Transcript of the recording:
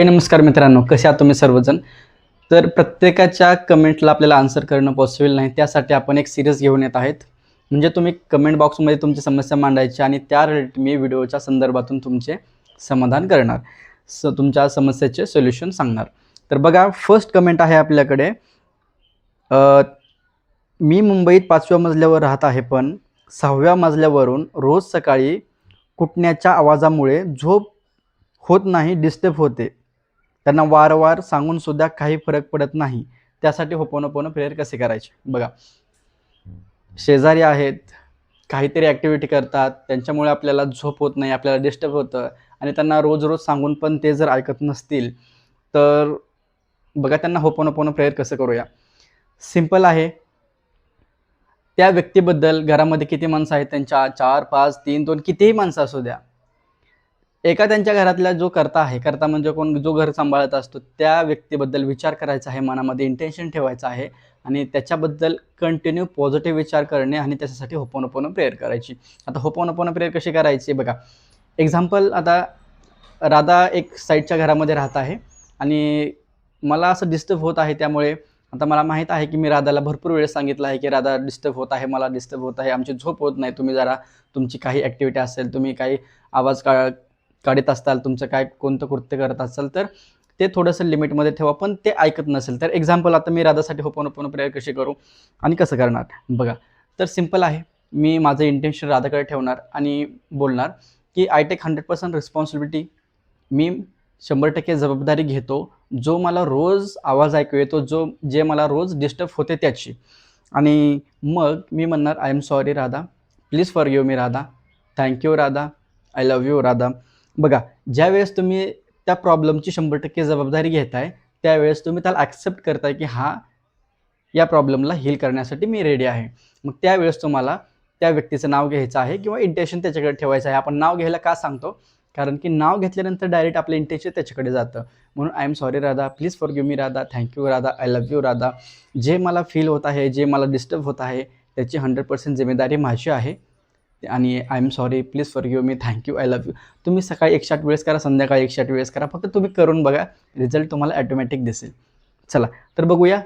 नमस्कार मित्रांनो, कसे आहात तुम्ही सर्वजण? तर प्रत्येकाच्या कमेंटला आपल्याला आन्सर करणं पॉसिबल नाही. त्यासाठी आपण एक सीरीज घेऊन येत आहेत. म्हणजे तुम्ही कमेंट बॉक्समध्ये तुमची समस्या मांडायची आणि त्या रिलेटेड मी व्हिडिओच्या संदर्भातून तुमचे समाधान करणार. तुमच्या समस्येचे सोल्युशन सांगणार. तर बघा, फर्स्ट कमेंट आहे आपल्याकडे. मी मुंबईत 5व्या मजल्यावर राहत आहे, पण 6व्या मजल्यावरून रोज सकाळी कुटण्याच्या आवाजामुळे झोप होत नाही, डिस्टर्ब होते. त्यांना वारंवार सांगून सुद्धा काही फरक पडत नाही. त्यासाठी होपोनोपोनो प्रेयर कसे करायचे? बघा, शेजारी आहेत, काहीतरी ॲक्टिव्हिटी करतात, त्यांच्यामुळे आपल्याला झोप होत नाही, आपल्याला डिस्टर्ब होतं आणि त्यांना रोज-रोज सांगून पण ते जर ऐकत नसतील, तर बघा त्यांना होपोनोपोनो प्रेयर कसं करूया? सिंपल आहे. त्या व्यक्तीबद्दल घरामध्ये किती माणसं आहेत त्यांच्या 4, 5, 3, 2 कितीही माणसं असू द्या. एका त्यांच्या घरातला जो कर्ता आहे, कर्ता म्हणजे कोण, जो घर सांभाळत असतो, त्या व्यक्तीबद्दल विचार करायचा आहे, मनामध्ये इंटेन्शन ठेवायचं आहे आणि त्याच्याबद्दल कंटिन्यू पॉझिटिव्ह विचार करणे आणि त्याच्यासाठी होपोनोपोनो प्रेयर करायची. आता होपोनोपोनो प्रेयर कशी करायची बघा. एक्झाम्पल, आता राधा एक साईडच्या घरामध्ये राहत आहे आणि मला असं डिस्टर्ब होत आहे. त्यामुळे आता मला माहीत आहे की मी राधाला भरपूर वेळेस सांगितलं आहे की राधा डिस्टर्ब होत आहे, मला डिस्टर्ब होत आहे, आमची झोप होत नाही, तुम्ही जरा तुमची काही ॲक्टिव्हिटी असेल, तुम्ही काही आवाज काढत असताल, तुमचं काय कोणतं कृत्य करत असाल, तर ते थोडंसं लिमिटमध्ये ठेवा. पण ते ऐकत नसेल तर एक्झाम्पल, आता मी राधासाठी होपोनोपोनो प्रेयर कशी करू आणि कसं करणार बघा. तर सिंपल आहे. मी माझं इंटेन्शन राधाकडे ठेवणार आणि बोलणार की आय टेक 100% रिस्पॉन्सिबिलिटी. मी 100% जबाबदारी घेतो, जो मला रोज आवाज ऐकू येतो, जे मला रोज डिस्टर्ब होते त्याची. आणि मग मी म्हणणार, I am sorry Radha, please forgive me Radha, thank you Radha, I love you Radha. बघा, ज्यावेळेस तुम्ही त्या प्रॉब्लेमची 100% जबाबदारी घेताय, त्यावेळेस तुम्ही त्याला ॲक्सेप्ट करताय की या प्रॉब्लेमला हील करण्यासाठी मी रेडी आहे. मग त्यावेळेस तुम्हाला त्या व्यक्तीचं नाव घ्यायचं आहे किंवा इंटेन्शन त्याच्याकडे ठेवायचं आहे. आपण नाव घ्यायला का सांगतो? कारण की नाव घेतल्यानंतर डायरेक्ट आपलं इंटेन्शन त्याच्याकडे जातं. म्हणून I am sorry Radha, please forgive me Radha, thank you Radha, I love you Radha. जे मला फील होत आहे, जे मला डिस्टर्ब होत आहे, त्याची 100% जिम्मेदारी माझी आहे. आणि I am sorry, please forgive me, thank you, I love you. तुम्ही सकाळी 108 वेळेस करा, संध्याकाळी 108 वेळेस करा. फक्त तुम्ही करून बघा, रिझल्ट तुम्हाला ऑटोमॅटिक दिसेल. चला, तर बघूया.